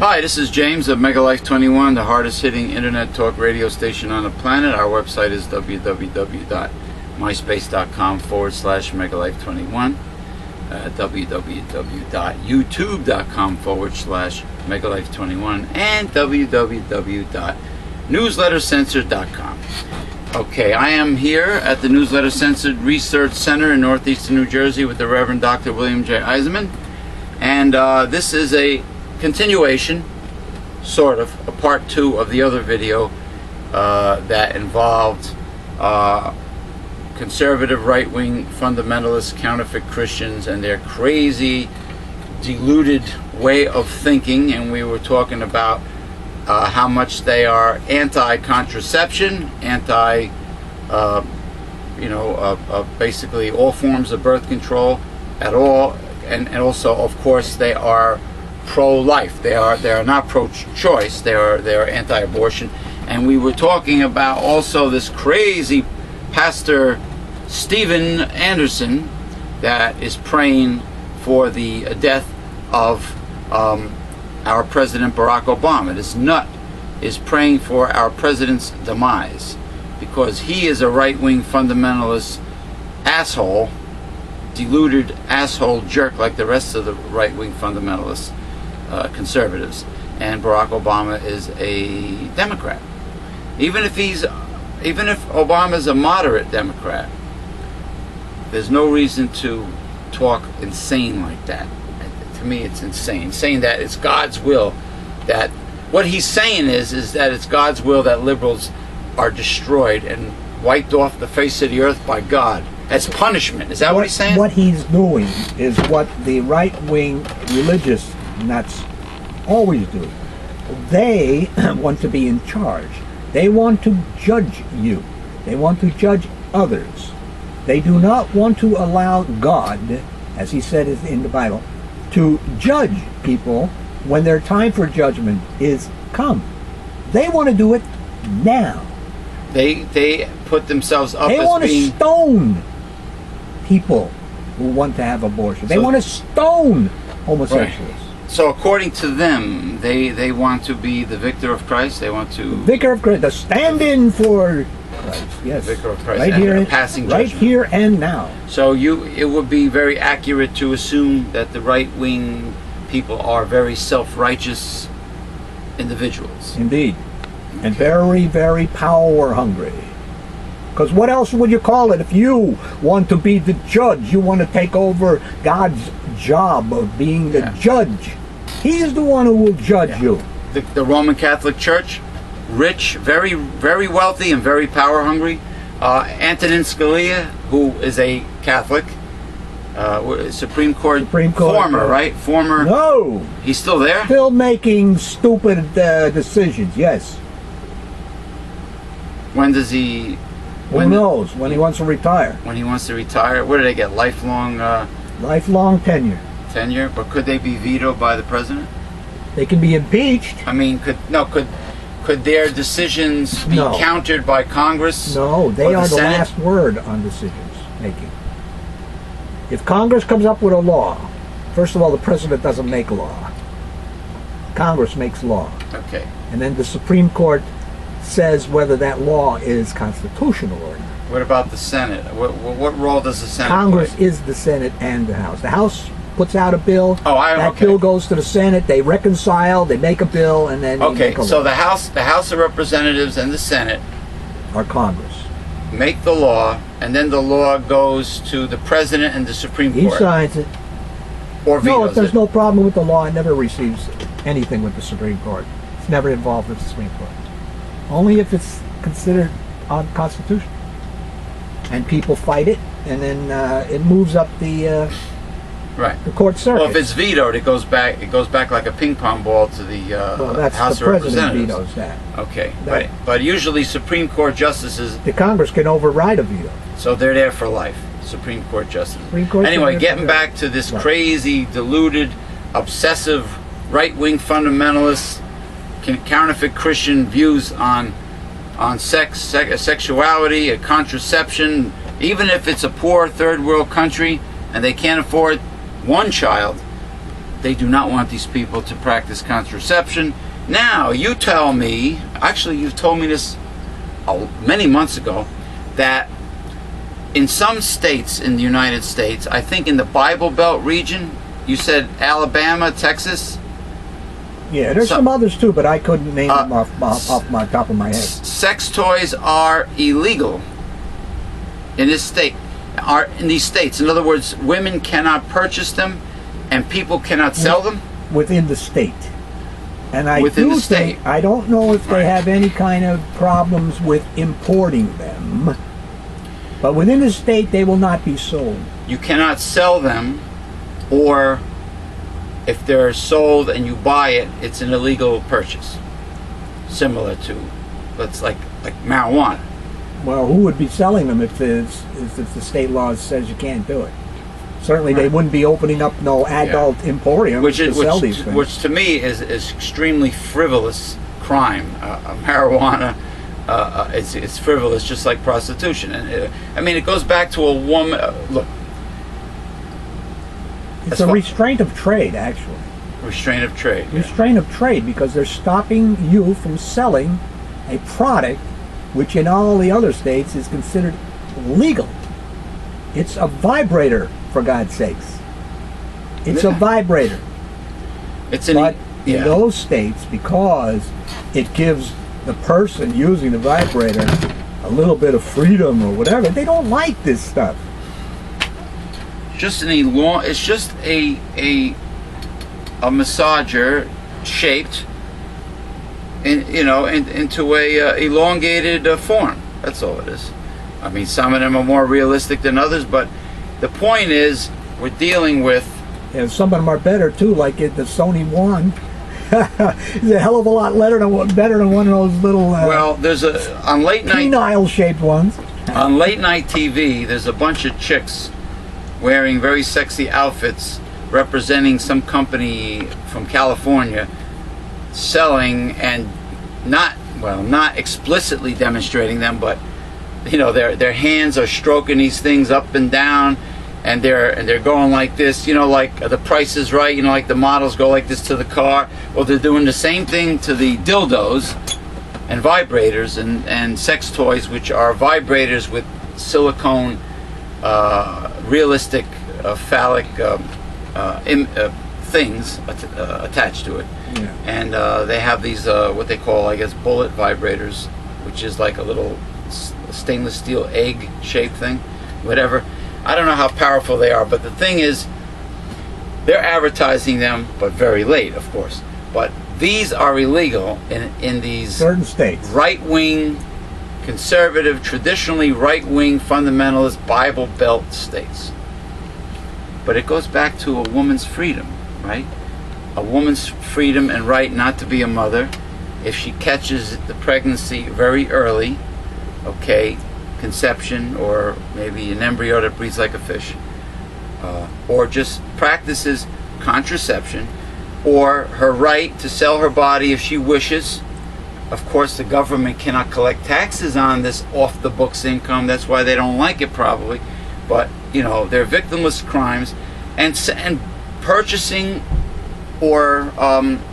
Hi, this is James of Megalife 21, the hardest hitting internet talk radio station on the planet. Our website is www.myspace.com/Megalife21, www.youtube.com/Megalife21, and www.newslettercensored.com. Okay, I am here at the Newsletter Censored Research Center in northeastern New Jersey with the Reverend Dr. William J. Eisenman, and this is a continuation, sort of, a part 2 of the other video that involved conservative right-wing fundamentalist counterfeit Christians and their crazy, deluded way of thinking, and we were talking about how much they are anti-contraception, basically all forms of birth control at all, and also, of course, they are pro-life. They are not pro-choice. They are anti-abortion. And we were talking about also this crazy Pastor Steven Anderson that is praying for the death of our President Barack Obama. This nut is praying for our president's demise because he is a right-wing fundamentalist asshole, deluded asshole jerk like the rest of the right-wing fundamentalists. Conservatives, and Barack Obama is a Democrat. Even if Obama is a moderate Democrat, there's no reason to talk insane like that. To me, it's insane. Saying that it's God's will, that what he's saying is that it's God's will that liberals are destroyed and wiped off the face of the earth by God as punishment. Is that what he's saying? What he's doing is what the right-wing religious nuts always do. They want to be in charge. They want to judge you. They want to judge others. They do not want to allow God, as he said in the Bible, to judge people when their time for judgment is come. They want to do it now. They put themselves up they as want being... to stone people who want to have abortion. They want to stone homosexuals. Right. So according to them, they want to be the victor of Christ. They want to... The vicar of Christ, the stand-in for Christ. Yes. The vicar of Christ. Right and here, passing right judgment. here and now. So it would be very accurate to assume that the right-wing people are very self-righteous individuals. Indeed. Okay. And very, very power-hungry. Because what else would you call it if you want to be the judge? You want to take over God's job of being the judge. He is the one who will judge you. The Roman Catholic Church, rich, very, very wealthy, and very power-hungry. Antonin Scalia, who is a Catholic, Supreme Court former, right? Former. No. He's still there? Still making stupid decisions, yes. When does he... Who knows? When he wants to retire. When he wants to retire? What do they get? Lifelong... lifelong tenure. Tenure? But could they be vetoed by the president? They can be impeached. I mean, could their decisions be countered by Congress? No, they are the last word on decisions making. If Congress comes up with a law, first of all, the president doesn't make law. Congress makes law. Okay. And then the Supreme Court says whether that law is constitutional or not. What about the Senate? What role does the Senate Congress play? is the Senate and the House. The House puts out a bill. That bill goes to the Senate. They reconcile. They make a bill, and then so the House of Representatives and the Senate are Congress. Make the law, and then the law goes to the president and the Supreme Court. He signs it. Or vetoes No, if there's no problem with the law, it never receives anything with the Supreme Court. It's never involved with the Supreme Court. Only if it's considered unconstitutional. And people fight it, and then it moves up the court circuit. Well, if it's vetoed, it goes back like a ping pong ball to the House of Representatives. The president vetoes that. Okay, but usually Supreme Court justices... The Congress can override a veto. So they're there for life, Supreme Court justices. Anyway, getting back to this crazy, deluded, obsessive, right-wing fundamentalist, counterfeit Christian views on sexuality, contraception, even if it's a poor third world country and they can't afford one child, they do not want these people to practice contraception. Now, you tell me, actually you've told me this many months ago, that in some states in the United States, I think in the Bible Belt region, you said Alabama, Texas? Yeah, there's some others too, but I couldn't name them off my top of my head. Sex toys are illegal in this state, are in these states. In other words, women cannot purchase them and people cannot sell them Within the state. And I within do the state. think, I don't know if they have any kind of problems with importing them, but within the state they will not be sold. You cannot sell them, or if they're sold and you buy it, it's an illegal purchase. Similar to, let's like marijuana. Well, who would be selling them if the state law says you can't do it? Certainly they wouldn't be opening up no adult emporiums to sell these things. Which to me is extremely frivolous crime. Marijuana, it's frivolous, just like prostitution. And I mean, it goes back to a woman. Look, it's a restraint of trade, actually. Restraint of trade. Yeah. Restraint of trade, because they're stopping you from selling a product which in all the other states is considered legal. It's a vibrator, for God's sakes. It's a vibrator. But in those states, because it gives the person using the vibrator a little bit of freedom or whatever, they don't like this stuff. It's just a massager shaped into a elongated form. That's all it is. I mean, some of them are more realistic than others, but the point is, we're dealing with. And some of them are better too, like the Sony One. It's a hell of a lot better than one of those little. Well, there's on late night penile-shaped ones. On late night TV, there's a bunch of chicks wearing very sexy outfits representing some company from California, selling and not explicitly demonstrating them, but their hands are stroking these things up and down, and they're going like this, like The Price is Right, like the models go like this to the car. Well, they're doing the same thing to the dildos and vibrators and sex toys, which are vibrators with silicone realistic phallic things attached to it. Yeah. And they have these what they call, I guess, bullet vibrators, which is like a little stainless steel egg shaped thing, whatever. I don't know how powerful they are, but the thing is, they're advertising them, but very late, of course. But these are illegal in these certain states. Right-wing, conservative, traditionally right-wing, fundamentalist, Bible Belt states. But it goes back to a woman's freedom, right? A woman's freedom and right not to be a mother if she catches the pregnancy very early, okay, conception, or maybe an embryo that breathes like a fish, or just practices contraception, or her right to sell her body if she wishes. Of course, the government cannot collect taxes on this off-the-books income. That's why they don't like it, probably. But they're victimless crimes, and purchasing or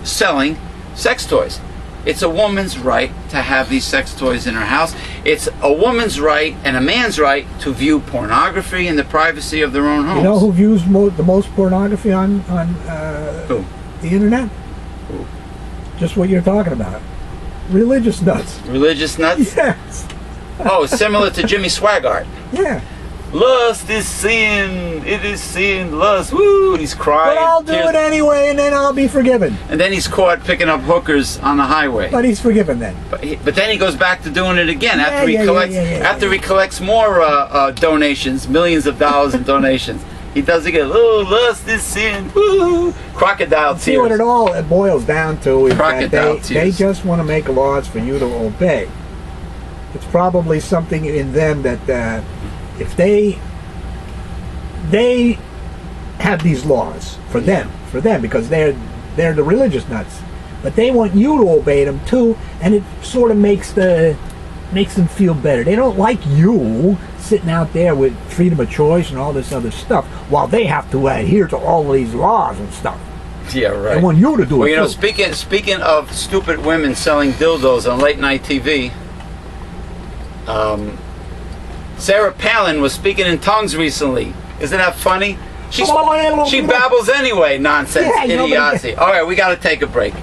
selling sex toys. It's a woman's right to have these sex toys in her house. It's a woman's right and a man's right to view pornography in the privacy of their own homes. You know who views the most pornography on who? The internet? Who? Just what you're talking about. Religious nuts. Religious nuts? Yes. Oh, similar to Jimmy Swaggart. Yeah. Lust is sin. It is sin. Lust. Woo! He's crying. But I'll do it anyway, and then I'll be forgiven. And then he's caught picking up hookers on the highway. But he's forgiven then. But then he goes back to doing it again after he collects more donations, millions of dollars in donations. He does it again. Oh, lust is sin. Woo! Crocodile tears. See what it all boils down to is Crocodile that they just want to make laws for you to obey. It's probably something in them that if they have these laws for them because they're the religious nuts, but they want you to obey them too, and it sort of makes them feel better. They don't like you sitting out there with freedom of choice and all this other stuff while they have to adhere to all of these laws and stuff. Yeah, right. They want you to do Well, it you know, too. speaking of stupid women selling dildos on late night TV, Sarah Palin was speaking in tongues recently. Isn't that funny? She babbles anyway, nonsense, Yeah, nobody- idiocy. All right, we got to take a break.